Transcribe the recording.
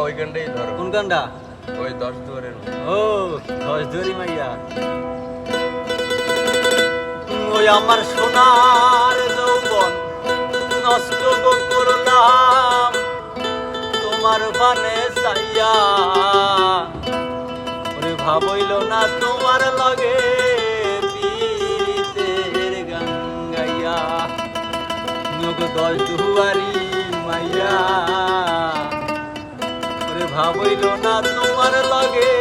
ওই গানটাই ধরো। কোন গানটা? ওই 10 দুয়ারের। ও 10 দুয়ারি মাইয়া। ওই আমার সোনার যৌবন নষ্ট করলাম তোমার বানে চাইয়া, ওরে ভাবইল না তোমার লগে পীড়িতের গান গাইয়া। 10 দুয়ারি মাইয়া, ওরে ভাবইল না তোমার লগে